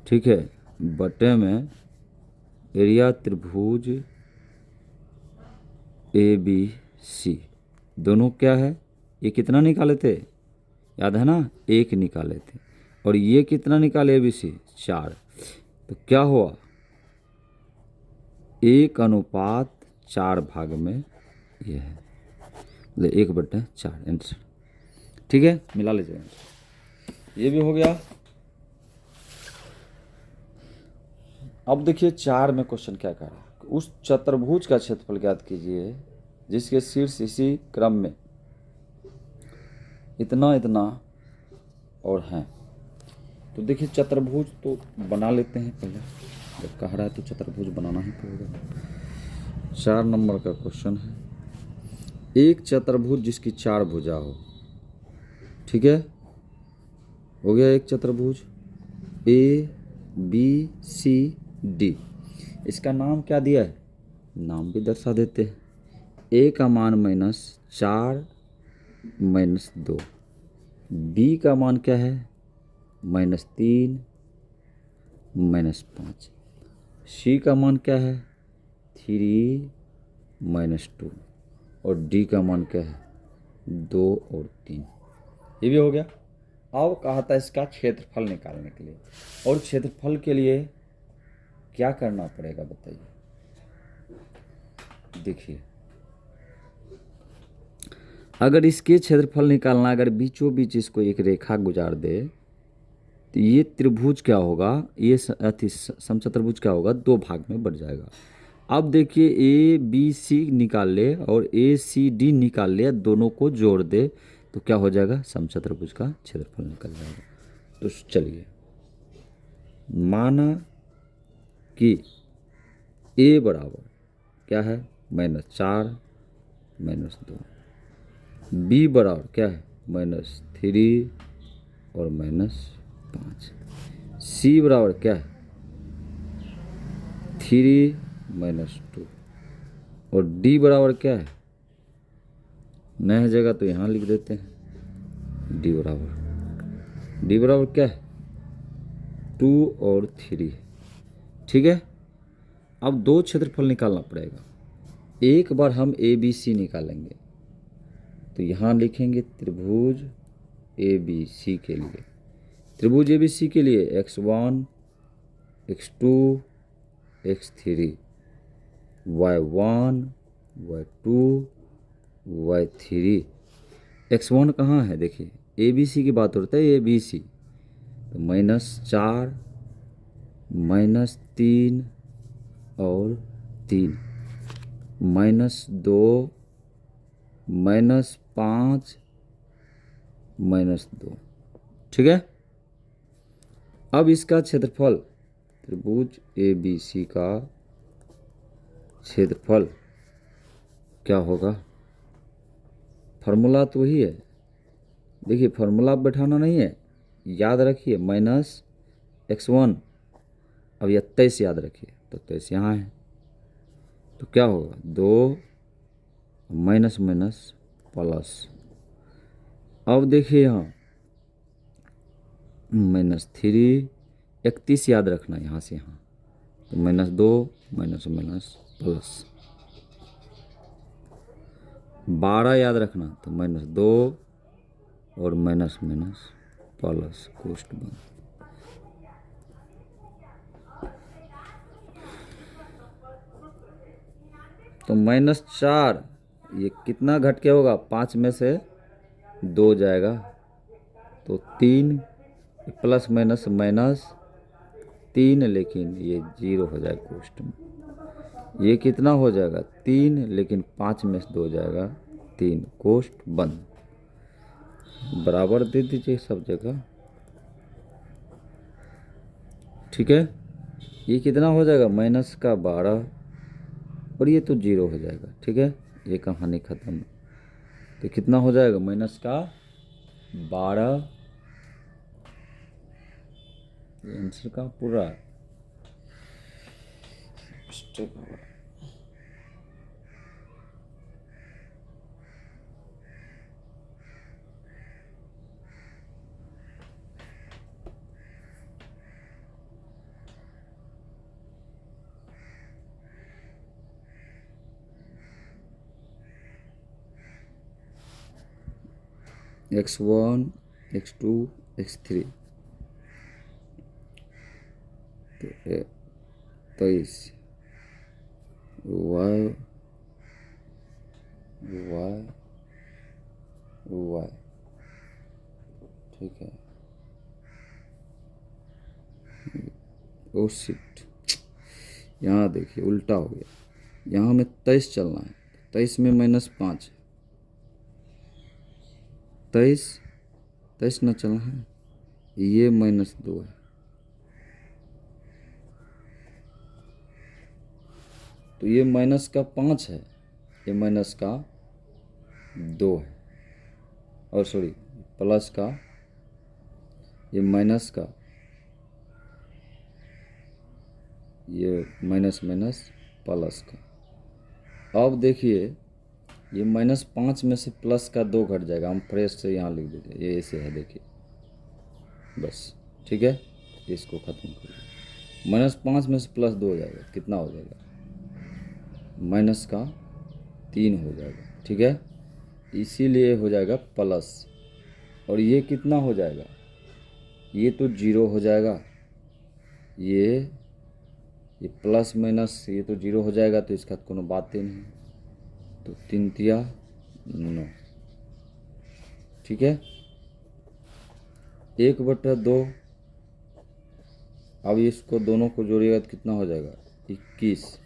ठीक है, बटे में एरिया त्रिभुज ABC, दोनों क्या है, ये कितना निकाले थे, याद है ना, 1 निकाले थे। और ये कितना निकाले ABC 4। तो क्या हुआ 1:4 भाग में ये है, मतलब 1/4 आंसर। ठीक है, मिला लीजिए, ये भी हो गया। अब देखिए 4 में क्वेश्चन क्या कह रहा है, उस चतुर्भुज का क्षेत्रफल ज्ञात कीजिए जिसके शीर्ष इसी क्रम में इतना इतना और हैं। तो देखिए चतुर्भुज तो बना लेते हैं पहले, जब कह रहा है तो चतुर्भुज बनाना ही पड़ेगा। 4 नंबर का क्वेश्चन है, एक चतुर्भुज जिसकी 4 भुजा हो। ठीक है, हो गया एक चतुर्भुज ABCD। इसका नाम क्या दिया है, नाम भी दर्शा देते हैं। A का मान -4 -2, B का मान क्या है -3 -5, C का मान क्या है 3 -2, और D का मान क्या है 2 और 3। ये भी हो गया। अब कहा था इसका क्षेत्रफल निकालने के लिए, और क्षेत्रफल के लिए क्या करना पड़ेगा बताइए। देखिए अगर इसके क्षेत्रफल निकालना, अगर बीचों बीच इसको एक रेखा गुजार दे तो ये त्रिभुज क्या होगा, ये समचतुर्भुज क्या होगा, 2 भाग में बढ़ जाएगा। अब देखिए ABC निकाल ले और ACD निकाल ले, दोनों को जोड़ दे तो क्या हो जाएगा, समचतुर्भुज का क्षेत्रफल निकल जाएगा। तो चलिए माना कि A बराबर क्या है -4 -2, B बराबर क्या है -3 और -5, C बराबर क्या है 3 -2, और D बराबर क्या है, नया जगह तो यहाँ लिख देते हैं, D बराबर क्या है 2 और 3। ठीक है, अब 2 क्षेत्रफल निकालना पड़ेगा। एक बार हम ABC निकालेंगे तो यहाँ लिखेंगे त्रिभुज ABC के लिए, त्रिभुज ABC के लिए x1 x2 x3 y1 y2 y3। x1 कहाँ है, देखिए ABC की बात होता है, ABC तो -4 -3 और 3 -2 -5 -2। ठीक है, अब इसका क्षेत्रफल, त्रिभुज ABC का क्षेत्रफल क्या होगा, फार्मूला तो वही है। देखिए फार्मूला बैठाना नहीं है, याद रखिए -x1, अब यह 23 याद रखिए, तो 23 यहाँ है, तो क्या होगा 2 माइनस माइनस प्लस। अब देखिए यहाँ -3, 31 याद रखना यहाँ से यहाँ, तो -2 माइनस माइनस प्लस, 12 याद रखना, तो -2 और माइनस माइनस प्लस कोष्ठ बंद। तो -4 ये कितना घट के होगा, 5 में से 2 जाएगा, तो 3 प्लस माइनस माइनस 3, लेकिन ये 0 हो जाएगा कोष्ठ में। ये कितना हो जाएगा 3, लेकिन 5 में से 2 जाएगा 3, कोष्ठ बंद। बराबर दे दीजिए सब जगह। ठीक है, ये कितना हो जाएगा माइनस का 12 और ये तो 0 हो जाएगा। ठीक है, ये कहानी ख़त्म। तो कितना हो जाएगा माइनस का 12, ये आंसर का पूरा मिस्टेक होगा। x1 x2 x3 तो 23 y y y। ठीक है, ओ शिट, यहाँ देखिए उल्टा हो गया। यहाँ हमें 23 चलना है, 23 में -5, 23 न चलना है, ये -2 है। तो ये माइनस का 5 है, ये माइनस का 2 है, और सॉरी प्लस का, ये माइनस का, ये माइनस माइनस प्लस का। अब देखिए ये -5 में से प्लस का 2 घट जाएगा, हम फ्रेश से यहाँ लिख दीजिए, ये ऐसे है देखिए बस। ठीक है, इसको ख़त्म करिए। -5 में से +2 हो जाएगा, कितना हो जाएगा माइनस का 3 हो जाएगा। ठीक है, इसीलिए हो जाएगा प्लस, और ये कितना हो जाएगा, ये तो 0 हो जाएगा, ये प्लस माइनस ये तो 0 हो जाएगा, तो इसका कोनो बात ही नहीं। तो 3 तिया 9। ठीक है, 1/2। अब इसको दोनों को जोड़िएगा तो कितना हो जाएगा 21,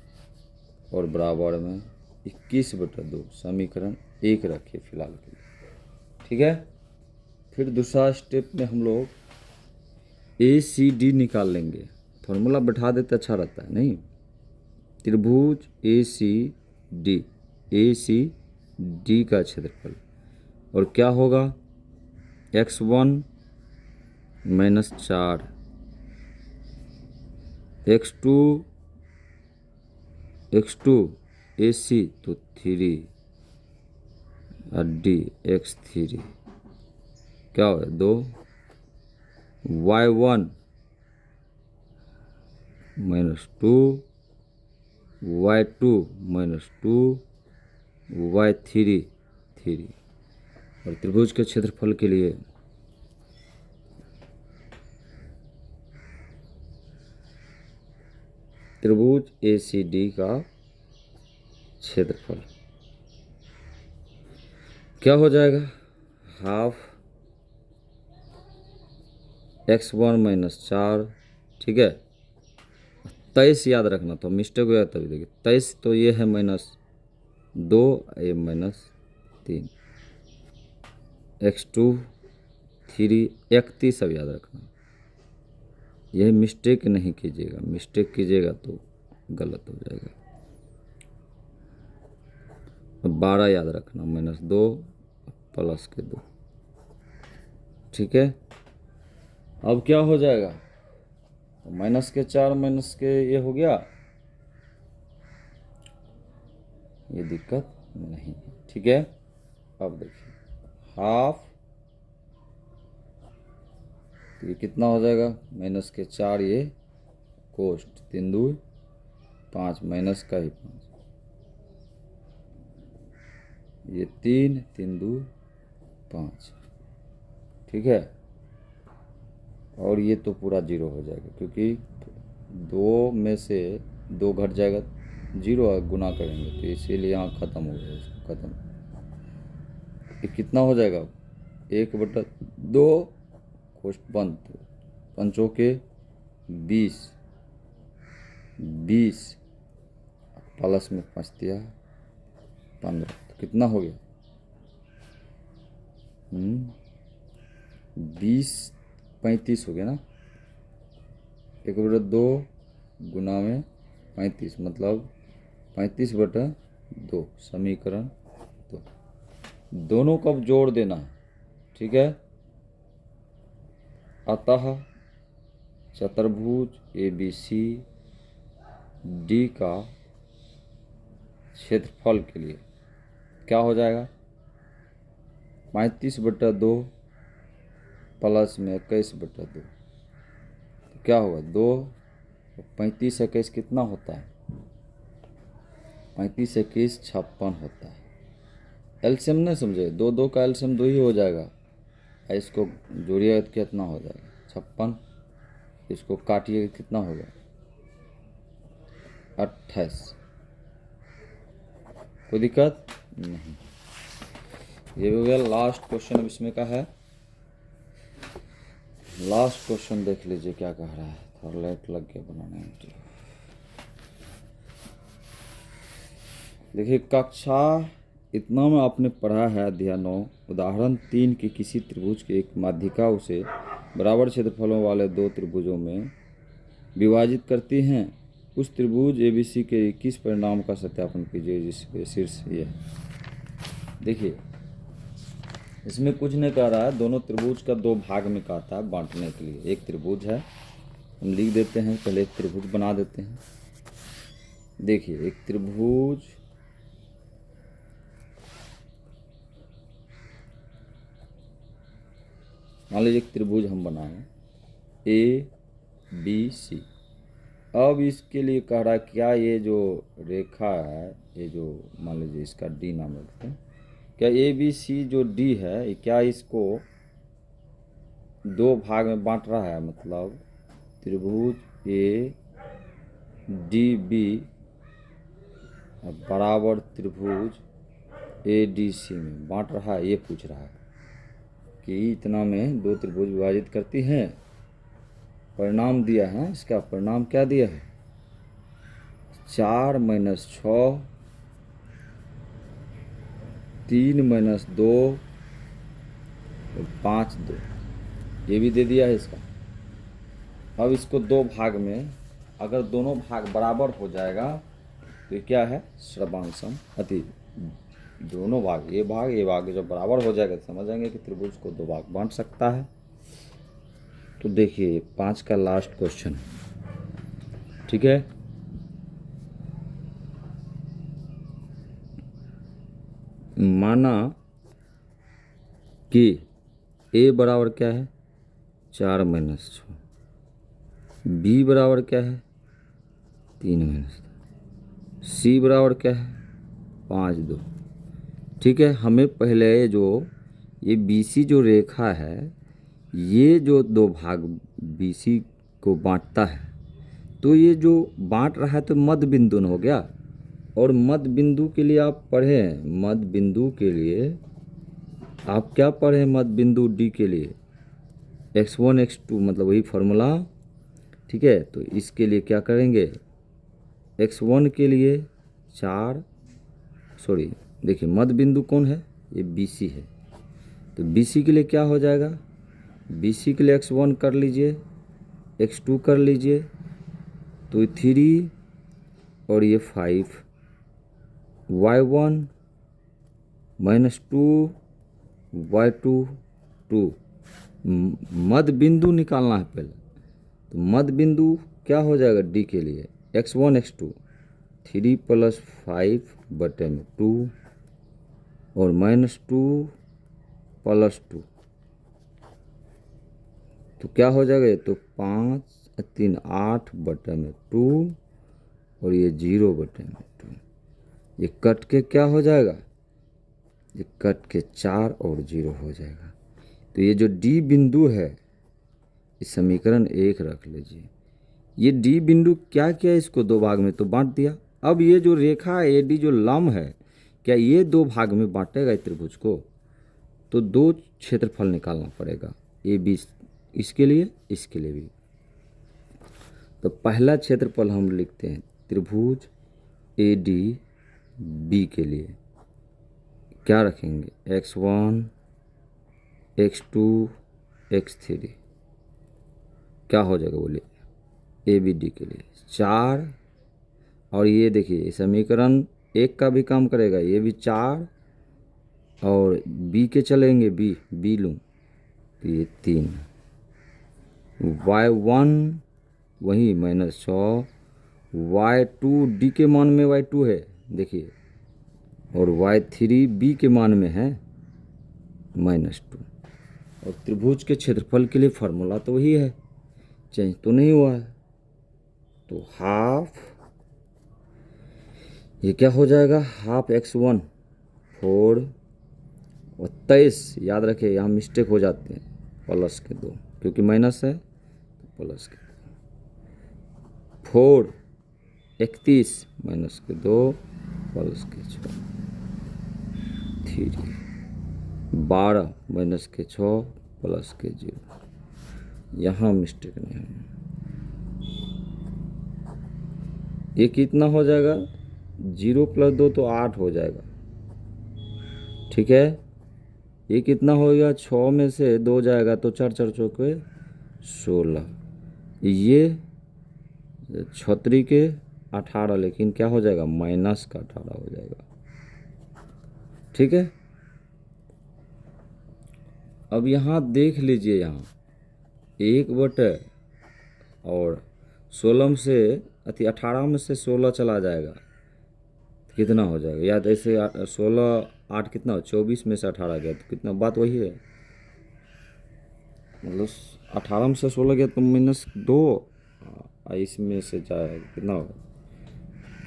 और बराबर में 21/2। समीकरण 1 रखिए फिलहाल के लिए। ठीक है, फिर दूसरा स्टेप में हम लोग ACD निकाल लेंगे। फॉर्मूला बैठा देते अच्छा रहता है नहीं। त्रिभुज ACD का क्षेत्रफल, और क्या होगा x1 -4, x2 AC तो 3 और D x3 क्या हो 2, y1 -2, y2 -2, y3 3। और त्रिभुज के क्षेत्रफल के लिए त्रिभुज ACD का क्षेत्रफल क्या हो जाएगा, हाफ x1 -4। ठीक है, 23 याद रखना, तो मिस्टेक हो जाता तभी देखिए 23, तो ये है -2, ये -3, x2 3 31 सब याद रखना। यह मिस्टेक नहीं कीजिएगा, मिस्टेक कीजिएगा तो गलत हो जाएगा। 12 याद रखना, -2 प्लस के 2। ठीक है, अब क्या हो जाएगा, माइनस के 4 माइनस के ये हो गया, ये दिक्कत नहीं है। ठीक है, अब देखिए हाफ, तो ये कितना हो जाएगा माइनस के 4, ये कोष्ट 3 2 5, माइनस का ही 5, ये 3 3 2 5। ठीक है, और ये तो पूरा 0 हो जाएगा, क्योंकि 2 में से 2 घट जाएगा, 0 गुना करेंगे, तो इसीलिए यहाँ ख़त्म हो गया, इसको ख़त्म। ये कितना हो जाएगा 1/2 कोष्ट बंद, 5 के 20 20 प्लस में 5 दिया 15, तो कितना हो गया 20 35 हो गया ना। 1/2 गुना में 35 मतलब 35/2 समीकरण 2। दोनों को अब जोड़ देना है, ठीक है। अतः चतुर्भुज ABC D का क्षेत्रफल के लिए क्या हो जाएगा, 35/2 प्लस में 21/2, तो क्या होगा 2, 35 21 कितना होता है, 35 21 56 होता है। एलसीएम नहीं समझे, 2 2 का एलसीएम 2 ही हो जाएगा, इसको जोड़िएगा तो कितना हो जाएगा 56, इसको काटिएगा कितना होगा 28। कोई दिक्कत नहीं। ये हो गया लास्ट क्वेश्चन। अब इसमें का है लास्ट क्वेश्चन, देख लीजिए क्या कह रहा है। थोड़ा लेट लग गया बनाने में। देखिए कक्षा इतना में आपने पढ़ा है अध्याय 9 उदाहरण 3 के किसी त्रिभुज के एक माध्यिका उसे बराबर क्षेत्रफलों वाले 2 त्रिभुजों में विभाजित करती हैं। उस त्रिभुज ABC के किस परिणाम का सत्यापन कीजिए जिसके शीर्ष ये है। देखिए इसमें कुछ नहीं कह रहा है, दोनों त्रिभुज का 2 भाग में कहता है बांटने के लिए। एक त्रिभुज है, हम लिख देते हैं, पहले एक त्रिभुज बना देते हैं। देखिए एक त्रिभुज मान लीजिए एक त्रिभुज हम बनाएं ABC। अब इसके लिए कह रहा है क्या ये जो रेखा है, ये जो मान लीजिए इसका D नाम रखते हैं, क्या ABC जो D है क्या इसको 2 भाग में बांट रहा है, मतलब त्रिभुज ADB बराबर त्रिभुज ADC में बांट रहा है। ये पूछ रहा है कि इतना में 2 त्रिभुज विभाजित करती हैं। परिणाम दिया है, इसका परिणाम क्या दिया है 4 - 6 3 - 2 और 5 2, ये भी दे दिया है इसका। अब इसको 2 भाग में, अगर दोनों भाग बराबर हो जाएगा तो ये क्या है सर्वांशम अति, दोनों भाग ये भाग जब बराबर हो जाएगा तो समझ जाएंगे कि त्रिभुज को 2 भाग बांट सकता है। तो देखिए 5 का लास्ट क्वेश्चन, ठीक है। माना कि A बराबर क्या है 4 - 6, B बराबर क्या है 3 - 2, C बराबर क्या है 5 2। ठीक है, हमें पहले जो ये BC जो रेखा है, ये जो 2 भाग BC को बांटता है, तो ये जो बांट रहा है तो मध्य बिंदु हो गया। और मध्य बिंदु के लिए आप पढ़े हैं, मध्य बिंदु के लिए आप क्या पढ़े हैं, मध्य बिंदु D के लिए x1 x2 मतलब वही फॉर्मूला, ठीक है। तो इसके लिए क्या करेंगे, x1 के लिए 4, सॉरी देखिए मध्य बिंदु कौन है, ये BC है। तो BC के लिए क्या हो जाएगा, BC के लिए x1 कर लीजिए, x2 कर लीजिए, तो 3 और ये 5, y1 - 2 y2 2। मध्य बिंदु निकालना है पहले, तो मध्य बिंदु क्या हो जाएगा D के लिए x1 x2 3 + 5/2 और -2 + 2, तो क्या हो जाएगा, तो 5 3 8/2 और ये 0/2। ये कट के क्या हो जाएगा, ये कट के 4 और 0 हो जाएगा। तो ये जो D बिंदु है, इस समीकरण 1 रख लीजिए। ये D बिंदु क्या किया, इसको 2 भाग में तो बांट दिया। अब ये जो रेखा AD जो लंब है, क्या ये 2 भाग में बांटेगा इस त्रिभुज को, तो 2 क्षेत्रफल निकालना पड़ेगा AB, इसके लिए भी। तो पहला क्षेत्रफल हम लिखते हैं त्रिभुज ADB के लिए क्या रखेंगे, x1 x2 x3, क्या हो जाएगा बोलिए ए बी डी के लिए 4, और ये देखिए समीकरण 1 का भी काम करेगा, ये भी 4, और बी के चलेंगे, बी लूँ तो ये 3, y1 वही -6, y2 डी के मान में y2 है देखिए, और y3 बी के मान में है -2। और त्रिभुज के क्षेत्रफल के लिए फार्मूला तो वही है, चेंज तो नहीं हुआ है। तो हाफ, ये क्या हो जाएगा, हाफ x1 4 और 23, याद रखें यहाँ मिस्टेक हो जाते हैं, प्लस के 2 क्योंकि माइनस है तो प्लस के 4 31 माइनस के 2 प्लस के 6 3 12 माइनस के 6 प्लस के 0, यहाँ मिस्टेक नहीं है। ये कितना हो जाएगा, 0 + 2 तो 8 हो जाएगा, ठीक है। ये कितना होगा, 6 में से 2 जाएगा तो 4 4 चौके 16, ये 36 के 18, लेकिन क्या हो जाएगा, माइनस का 18 हो जाएगा, ठीक है। अब यहाँ देख लीजिए, यहाँ 1/, और 16 में से 18 में से 16 चला जाएगा, कितना हो जाएगा, या तो ऐसे 16 8 कितना हो, 24 में से 18 गया तो कितना, बात वही है, मतलब 18 में से 16 गया तो -2, इसमें से जाएगा कितना होगा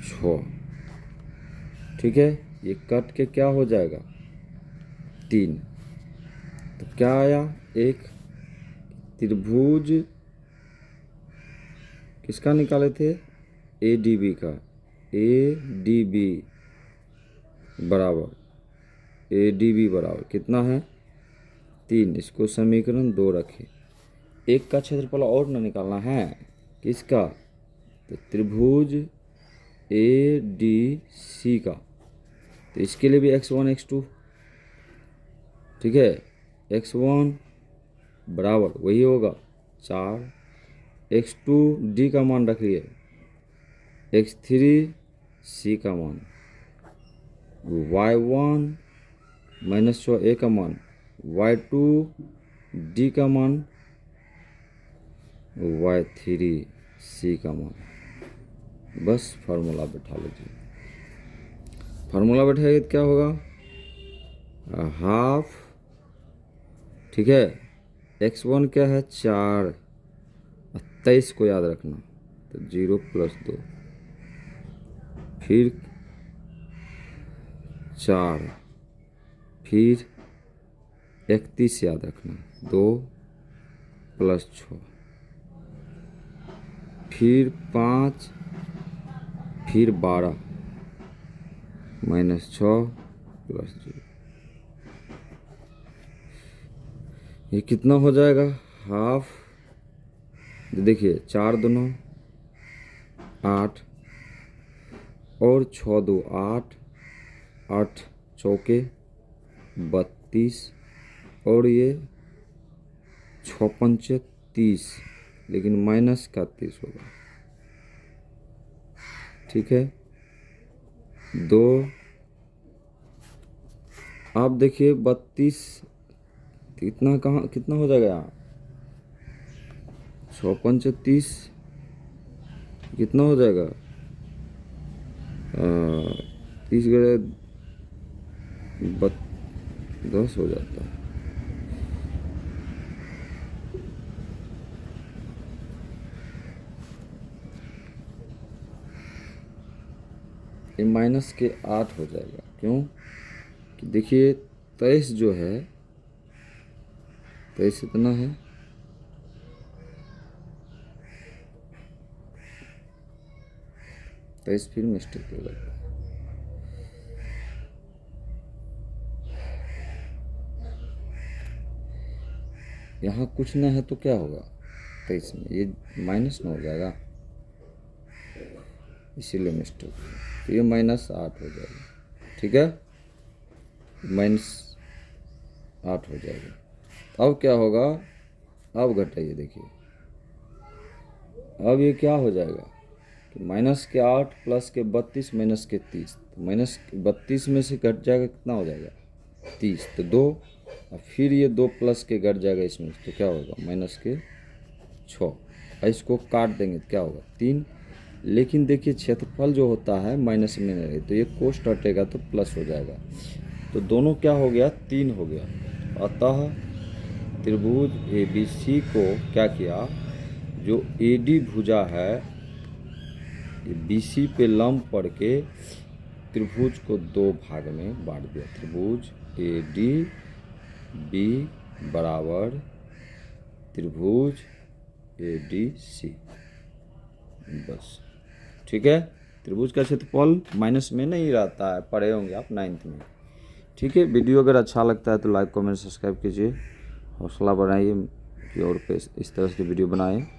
6, ठीक है। ये कट के क्या हो जाएगा 3, तो क्या आया, एक त्रिभुज किसका निकाले थे, ADB का, ADB बराबर कितना है 3, इसको समीकरण 2 रखें। एक का क्षेत्रफल और ना निकालना है, किसका, तो त्रिभुज ADC का, तो इसके लिए भी x1 x2, ठीक है। x1 बराबर वही होगा 4, x2 D का मान रखिए, x3 C का मान, y1 -6 A का मान, y2 D का मान, y3 C का मान। बस फार्मूला बैठा लीजिए, फार्मूला बैठाएगा तो क्या होगा, हाफ, ठीक है। x1 क्या है 4, 23 को याद रखना, तो 0 + 2, फिर 4, फिर 31 याद रखना, 2 + 6, फिर 5, फिर 12 -6 + 0, ये कितना हो जाएगा, हाफ, देखिए 4 दूना 8, और 6 2 8, 8 चौके 32, और ये 6 पंचे 30, लेकिन माइनस का 30 होगा, ठीक है। 2, आप देखिए 32 कितना, कहाँ कितना हो जाएगा यहाँ, 6 पंचे 30 कितना हो जाएगा, 30 गए 10 हो जाता है, ये माइनस के 8 हो जाएगा, क्यों कि देखिए 23 जो है, 23 इतना है, तो इस फिर मिस्टेक हो जाता है। यहाँ कुछ ना है तो क्या होगा, 23 में ये -9 हो जाएगा, इसीलिए मिस्टेक, तो ये -8 हो जाएगा, ठीक है, -8 हो जाएगा। अब क्या होगा, अब घटाइए, देखिए अब ये क्या हो जाएगा कि माइनस के 8 प्लस के 32 माइनस के 30, तो माइनस 32 में से घट जाएगा, कितना हो जाएगा 30, तो 2, और फिर ये 2 प्लस के घट जाएगा इसमें, तो क्या होगा माइनस के 6, और इसको काट देंगे तो क्या होगा 3। लेकिन देखिए क्षेत्रफल जो होता है माइनस में नहीं रहे, तो ये कोष्ट हटेगा तो प्लस हो जाएगा, तो दोनों क्या हो गया 3 हो गया। अतः त्रिभुज ABC को क्या किया, जो AD भुजा है BC पे लंब पड़ के त्रिभुज को 2 भाग में बांट दिया। त्रिभुज ADB बराबर त्रिभुज ADC, बस ठीक है। त्रिभुज का क्षेत्रफल माइनस में नहीं रहता है, पढ़े होंगे आप 9th में। ठीक है, वीडियो अगर अच्छा लगता है तो लाइक कमेंट सब्सक्राइब कीजिए, हौसला बढ़ाइए कि और पे इस तरह से वीडियो बनाएं।